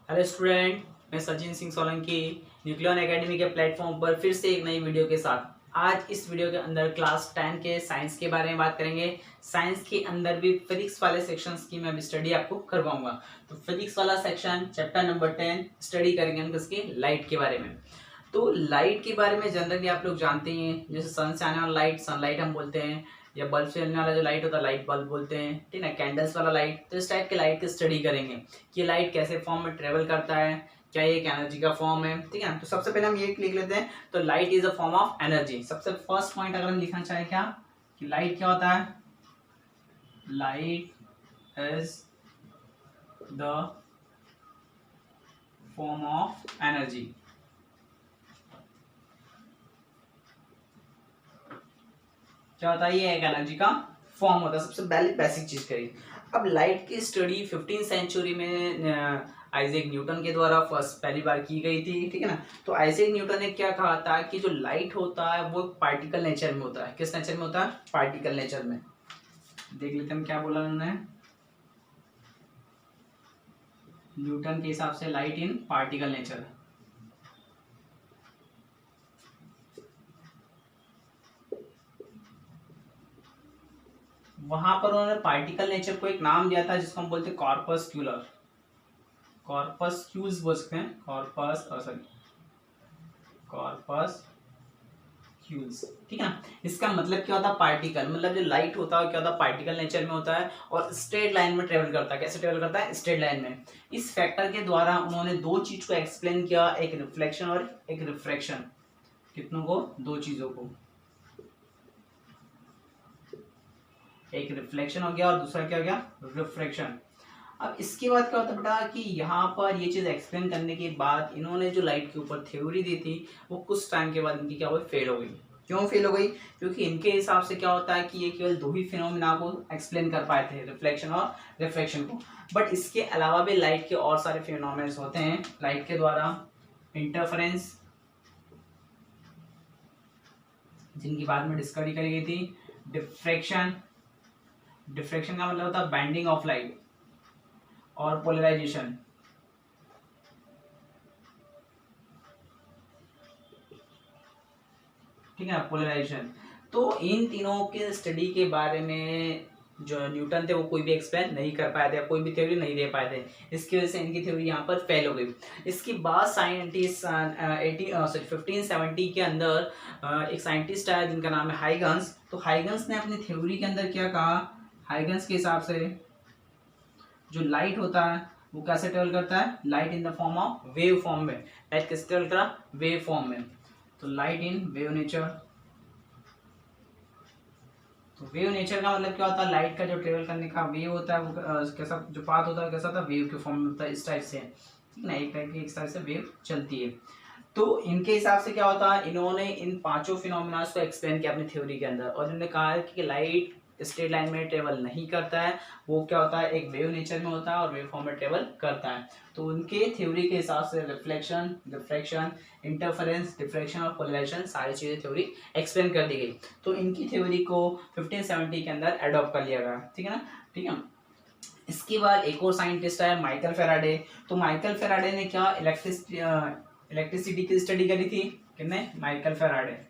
Hello student, मैं Sachin Singh Solanki nucleon academy के platform पर फिर से एक नई वीडियो के साथ। आज इस वीडियो के अंदर क्लास 10 के साइंस के बारे में बात करेंगे। साइंस के अंदर भी फिजिक्स वाले सेक्शंस की मैं अभी स्टडी आपको करवाऊंगा। तो फिजिक्स वाला सेक्शन चैप्टर नंबर 10 स्टडी करेंगे हम किसके, लाइट के बारे में। तो लाइट के बारे में जनरली आप लोग जानते ही हैं, जैसे सन से आने वाला लाइट सनलाइट हम बोलते हैं, या बल्ब से चलने वाला जो लाइट होता है लाइट बल्ब बोलते हैं, ठीक है। कैंडल्स वाला लाइट, तो इस टाइप के लाइट की स्टडी करेंगे कि लाइट कैसे फॉर्म में ट्रेवल करता है, क्या ये एक एनर्जी का फॉर्म है, ठीक है। तो सबसे पहले हम ये लिख लेते हैं, तो light is a form of energy. सबसे फर्स्ट पॉइंट अगर हम लिखना चाहें क्या, कि लाइट क्या होता है, light is the form of energy. क्या होता है, ये एक एनर्जी का फॉर्म होता है। सबसे पहले बेसिक चीज करिए। अब लाइट की स्टडी 15 सेंचुरी में आइजैक न्यूटन के द्वारा पहली बार की गई थी, ठीक है ना। तो आइजैक न्यूटन ने क्या कहा था कि जो लाइट होता है वो पार्टिकल नेचर में होता है। किस नेचर में होता है, पार्टिकल नेचर में। देख लेते हैं क्या बोला उन्होंने। न्यूटन के हिसाब से लाइट इन पार्टिकल नेचर। वहां पर उन्होंने पार्टिकल नेचर को एक नाम दिया था जिसको हम बोलते हैं कॉर्पस्क्यूलर, कॉर्पस्क्यूल्स बोल सकते हैं, कॉर्पस्क्यूल्स, ठीक है ना। इसका मतलब क्या होता है, पार्टिकल, मतलब जो लाइट होता है क्या होता है, पार्टिकल नेचर में होता है और स्ट्रेट लाइन में ट्रेवल करता है। कैसे ट्रेवल करता है, स्ट्रेट लाइन में। इस फैक्टर के द्वारा उन्होंने दो चीज को एक्सप्लेन किया, एक रिफ्लेक्शन और एक रिफ्रैक्शन। कितनों को, दो चीजों को। एक रिफ्लेक्शन हो गया और दूसरा क्या हो गया, रिफ्रैक्शन। अब इसके बाद क्या होता है बेटा, कि यहाँ पर ये चीज एक्सप्लेन करने के बाद इन्होंने जो लाइट के ऊपर थ्योरी दी थी वो कुछ टाइम के बाद इनकी क्या हुई, फेल हो गई। क्यों फेल हो गई, क्योंकि इनके हिसाब से क्या होता है कि ये केवल दो ही फिनोमिना को एक्सप्लेन कर पाए थे, रिफ्लेक्शन और रिफ्रैक्शन को। बट इसके अलावा भी लाइट के और सारे फिनोमिना होते हैं लाइट के द्वारा। इंटरफेरेंस, जिनकी बाद में डिस्कवरी करी गई थी। डिफ्रैक्शन, डिफ्रैक्शन का मतलब होता है बैंडिंग ऑफ लाइट। और पोलराइजेशन, ठीक है, पोलराइजेशन। तो इन तीनों के स्टडी के बारे में जो न्यूटन थे वो कोई भी एक्सप्लेन नहीं कर पाए थे, कोई भी थ्योरी नहीं दे पाए थे। इसकी वजह से इनकी थ्योरी यहाँ पर फेल हो गई। इसके बाद साइंटिस्ट 1570 के अंदर एक साइंटिस्ट आया जिनका नाम है हाइगन्स। तो हाइगन्स ने अपनी थ्योरी के अंदर क्या कहा, हाइगन्स के हिसाब से जो लाइट होता है वो कैसे ट्रेवल करता है, light in the form of wave form में। लाइट कैसे ट्रेवल करा, वेव फॉर्म में। तो लाइट इन वेव नेचर। तो वेव नेचर का मतलब क्या होता है, लाइट का जो ट्रेवल करने का वेव होता है वो कैसा, जो पाथ होता है कैसा होता है, वेव के फॉर्म में होता है। इस टाइप से, ठीक है ना, एक टाइप की इस टाइप से वेव चलती है। तो इनके हिसाब से क्या होता है, इन्होंने इन पांचों फिनोमिना को एक्सप्लेन किया अपनी थ्योरी के अंदर, और इन्होंने कहा है कि लाइट स्ट्रेट लाइन में ट्रेवल नहीं करता है, वो क्या होता है, एक वेव नेचर में होता है और वेव फॉर्म में ट्रेवल करता है। तो उनके थ्योरी के हिसाब से रिफ्लेक्शन, रिफ्रैक्शन, इंटरफेरेंस, डिफ्रैक्शन और पोलराइजेशन सारी चीजें थ्योरी एक्सप्लेन कर दी गई। तो इनकी थ्योरी को 1570 के अंदर एडॉप्ट कर लिया गया, ठीक है ना, ठीक है। इसके बाद एक और साइंटिस्ट है माइकल फेराडे। तो माइकल फेराडे ने क्या, इलेक्ट्रिसिटी की स्टडी करी थी, किसने, माइकल फेराडे।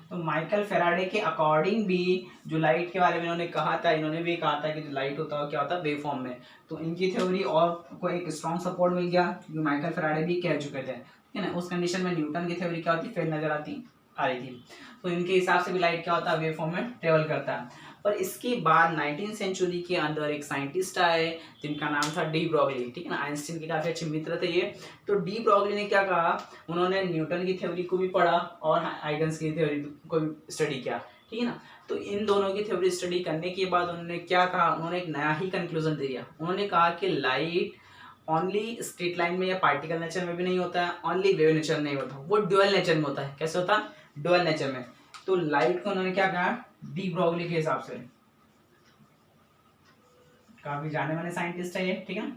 तो माइकल फेराडे के अकॉर्डिंग भी जो लाइट के बारे में इन्होंने कहा था, इन्होंने भी कहा था कि जो लाइट होता है क्या होता है, वेव फॉर्म में। तो इनकी थ्योरी और को एक स्ट्रॉन्ग सपोर्ट मिल गया, क्योंकि माइकल फेराडे भी कह चुके थे, ठीक है ना। उस कंडीशन में न्यूटन की थ्योरी क्या होती, फेल नजर आ रही थी। तो इनके हिसाब से भी लाइट क्या होता है, वेव फॉर्म में ट्रेवल करता है। पर इसके बाद 19 सेंचुरी के अंदर एक साइंटिस्ट आए जिनका नाम था डी ब्रॉगली, ठीक है ना। आइंस्टीन के काफी अच्छे मित्र थे ये। तो डी ब्रॉगली ने क्या कहा, उन्होंने न्यूटन की थ्योरी को भी पढ़ा और हाइगन्स की थ्योरी को भी स्टडी किया, ठीक है ना। तो इन दोनों की थ्योरी स्टडी करने के बाद उन्होंने क्या कहा, उन्होंने एक नया ही कंक्लूजन दिया। उन्होंने कहा कि लाइट ओनली स्ट्रेट लाइन में या पार्टिकल नेचर में भी नहीं होता है, ओनली वेव नेचर नहीं होता, वो ड्यूअल नेचर में होता है। कैसे होता है, ड्यूअल नेचर में। तो लाइट को उन्होंने क्या कहा, डी ब्रॉगली के हिसाब से, काफी जाने माने साइंटिस्ट है ये, ठीक है।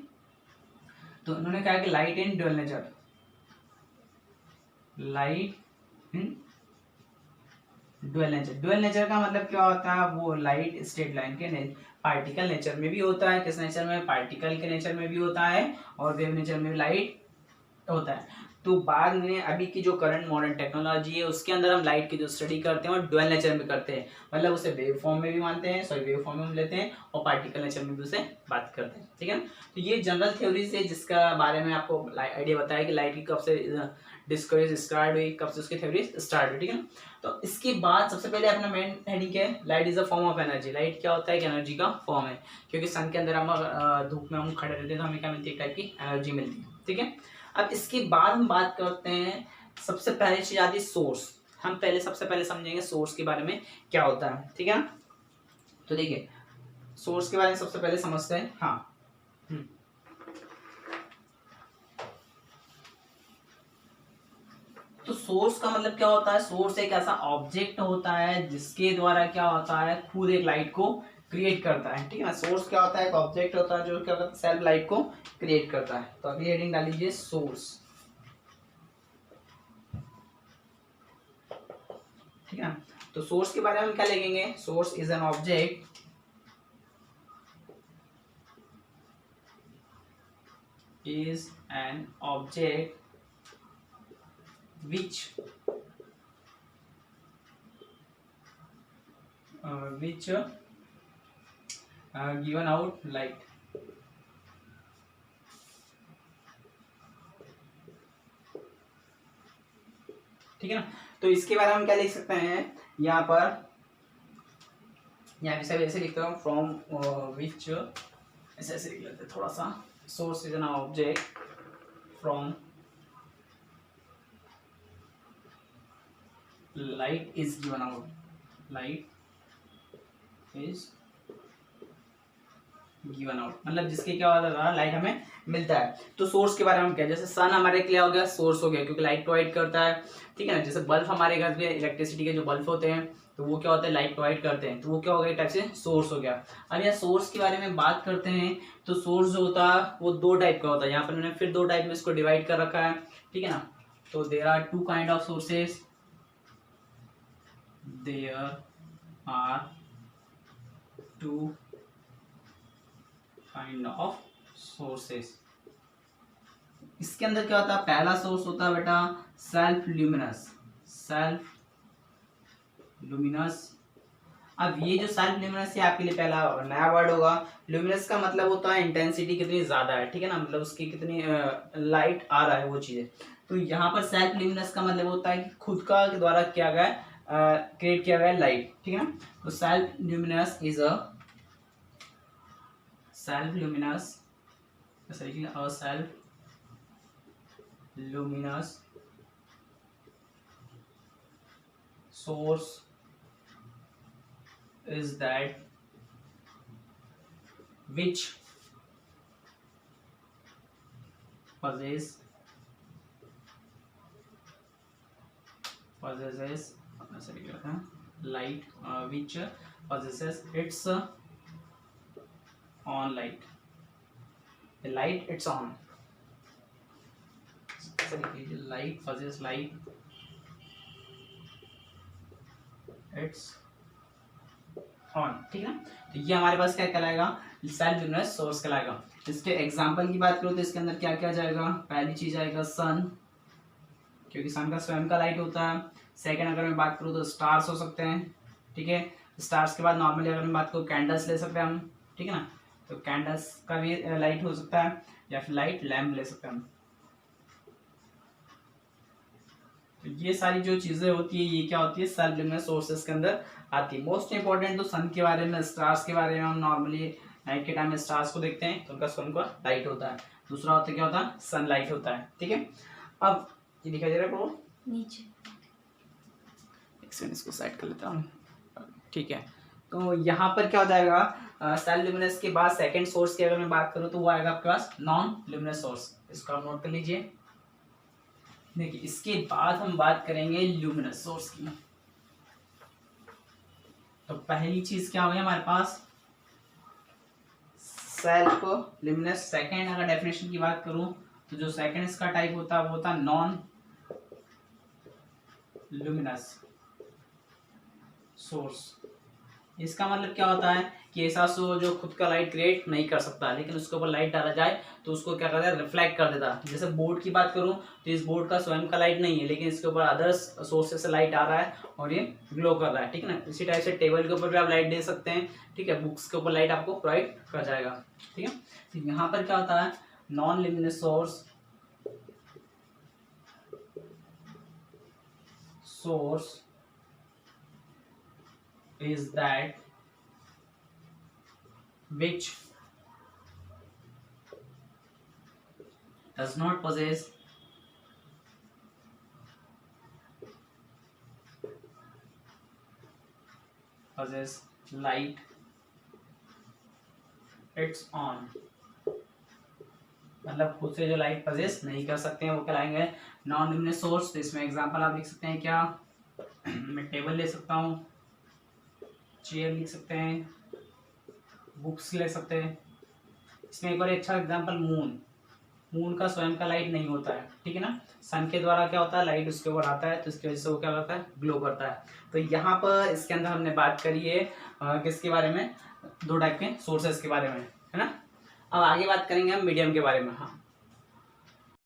तो उन्होंने कहा कि light in dual nature, light in dual nature का मतलब क्या होता है, वो लाइट स्ट्रेट लाइन के पार्टिकल नेचर में भी होता है, किस नेचर में, पार्टिकल के नेचर में भी होता है, और वेव नेचर में भी लाइट होता है। तो बाद में अभी की जो करंट मॉडर्न टेक्नोलॉजी है उसके अंदर हम लाइट की जो स्टडी करते हैं और डुअल नेचर में करते हैं, मतलब उसे वेव फॉर्म में भी मानते हैं, सॉरी वेव फॉर्म में हम लेते हैं, और पार्टिकल नेचर में भी उसे बात करते हैं, ठीक है। तो ये जनरल थ्योरी से जिसका बारे में आपको आइडिया बताया कि लाइट की कब से डिस्कवरी स्टार्ट हुई, कब से उसकी थ्योरी स्टार्ट हुई, ठीक है। तो इसके बाद सबसे पहले अपना मेन हेडिंग क्या है, light is a form of energy. Light क्या होता है, एक एनर्जी का फॉर्म है, क्योंकि सन के अंदर हम धूप में हम खड़े रहते हैं तो हमें क्या मिलती है, एक टाइप की एनर्जी मिलती है, ठीक है। अब इसके बाद हम बात करते हैं, सबसे पहले चीज आती है सोर्स। हम पहले सबसे पहले समझेंगे सोर्स के बारे में क्या होता है, ठीक है। तो देखिए सोर्स के बारे में सबसे पहले समझते हैं। हाँ तो सोर्स का मतलब क्या होता है, सोर्स एक ऐसा ऑब्जेक्ट होता है जिसके द्वारा क्या होता है, खुद एक लाइट को क्रिएट करता है, ठीक है ना। सोर्स क्या होता है, एक ऑब्जेक्ट होता है जो क्या करता है, सेल्फ लाइट को क्रिएट करता है। तो अगली हेडिंग डाल लीजिए सोर्स, ठीक है। तो सोर्स के बारे में हम क्या लिखेंगे, source is an object which given out light, ठीक है ना। तो इसके बारे में हम क्या लिख सकते हैं, यहाँ पर यहाँ ऐसे लिखता हूँ, फ्रॉम विच, ऐसे लिख लेते हैं थोड़ा सा, source is an object from light is given out, light is given out मतलब जिसके क्या होता है, लाइट हमें मिलता है। तो सोर्स के बारे में क्या, जैसे सन हमारे लिए हो गया सोर्स हो गया, क्योंकि लाइट प्रोवाइड करता है, ठीक है ना। जैसे बल्ब हमारे घर पे इलेक्ट्रिसिटी के जो बल्ब होते हैं तो वो क्या होता है, लाइट प्रोवाइड करते हैं, तो वो क्या हो गया, टाइप से सोर्स हो गया। अब यहाँ सोर्स के बारे में बात करते हैं, तो सोर्स जो होता है वो दो टाइप का होता है, यहाँ पर मैंने फिर दो टाइप में इसको डिवाइड कर रखा है, ठीक है ना। तो there are two kind of sources, there are two kind of sources। इसके अंदर क्या होता है, पहला सोर्स होता है बेटा सेल्फ ल्यूमिनस, सेल्फ लुमिनस। अब ये जो सेल्फ ल्यूमिनस है आपके लिए पहला नया वर्ड होगा। ल्यूमिनस का मतलब होता है इंटेंसिटी कितनी ज्यादा है, ठीक है ना, मतलब उसकी कितनी लाइट आ रहा है वो चीजें। तो यहाँ पर सेल्फ ल्यूमिनस का मतलब होता है कि खुद का द्वारा किया गया क्रिएट किया गया लाइट, ठीक है ना। तो self luminous is a self luminous, self luminous source is that which possesses light, which possesses its on light, the light it's on, light possesses light it's on, ठीक है। तो ये हमारे पास क्या कहलाएगा, सेल्फ ल्यूमिनस सोर्स कहलाएगा। इसके example की बात करो तो इसके अंदर क्या क्या जाएगा, पहली चीज आएगा सन, क्योंकि सन का स्वयं का लाइट होता है। सेकंड अगर मैं बात करूँ तो स्टार्स हो सकते हैं, ठीक है। स्टार्स के बाद नॉर्मली अगर मैं बात करूँ कैंडल्स ले सकते हैं हम, ठीक है ना। तो कैंडल्स का भी लाइट हो सकता है, या फिर लाइट लैम्प ले सकते हैं हम। तो ये सारी जो चीजें होती है ये क्या होती है, सेल्फ ल्यूमिनस सोर्सेस के अंदर आती है। मोस्ट इंपॉर्टेंट तो सन के बारे में, स्टार्स के बारे में हम नॉर्मली नाइट के टाइम में स्टार्स को देखते हैं तो उनका सन का लाइट होता है। दूसरा होता है क्या होता है, सन लाइट होता है, ठीक है। अब ये दिखाई दे रहा है नीचे, एक सेकंड इसको साइड कर लेता हूँ, ठीक है। तो यहाँ पर क्या हो जाएगा, सेल्फ ल्यूमिनस के बाद सेकंड सोर्स की अगर मैं बात करूँ तो वो आएगा आपके पास नॉन ल्यूमिनस सोर्स। इसको आप नोट कर लीजिए। देखिए इसके बाद हम बात करेंगे ल्यूमिनस सोर्स की। तो पहली चीज क्या हो गई हमारे पास, सेल्फ ल्यूमिनस। सेकंड अगर डेफिनेशन की बात करूं तो जो सेकंड इसका टाइप होता है वो होता है नॉन ल्यूमिनस, सोर्स। इसका मतलब क्या होता है कि ऐसा जो खुद का लाइट क्रिएट नहीं कर सकता, लेकिन उसके ऊपर लाइट डाला जाए तो उसको क्या करता है, रिफ्लेक्ट कर देता है। जैसे बोर्ड की बात करूं तो इस बोर्ड का स्वयं का लाइट नहीं है, लेकिन इसके ऊपर अदर्स सोर्सेस से लाइट आ रहा है और ये ग्लो कर रहा है, ठीक है ना। इसी टाइप से टेबल के ऊपर भी आप लाइट दे सकते हैं, ठीक है, बुक्स के ऊपर लाइट आपको प्रोवाइड कर जाएगा, ठीक है। तो यहाँ पर क्या होता है, non luminous source is that which does not possess light its on, मतलब खुद से जो लाइट पजेस नहीं कर सकते हैं वो कहलाएंगे नॉन लुमिनस सोर्स। तो इसमें एग्जांपल आप लिख सकते हैं क्या, मैं टेबल ले सकता हूँ, चेयर लिख सकते हैं, बुक्स ले सकते हैं। इसमें एक और अच्छा एग्जांपल मून का स्वयं का लाइट नहीं होता है, ठीक है ना। सन के द्वारा क्या होता है, लाइट उसके ऊपर आता है तो इसकी वजह से वो क्या करता है, ग्लो करता है। तो यहाँ पर इसके अंदर हमने बात करी है किसके बारे में, दो टाइप के सोर्सेस के बारे में, है ना। अब आगे बात करेंगे हम मीडियम के बारे में। हाँ,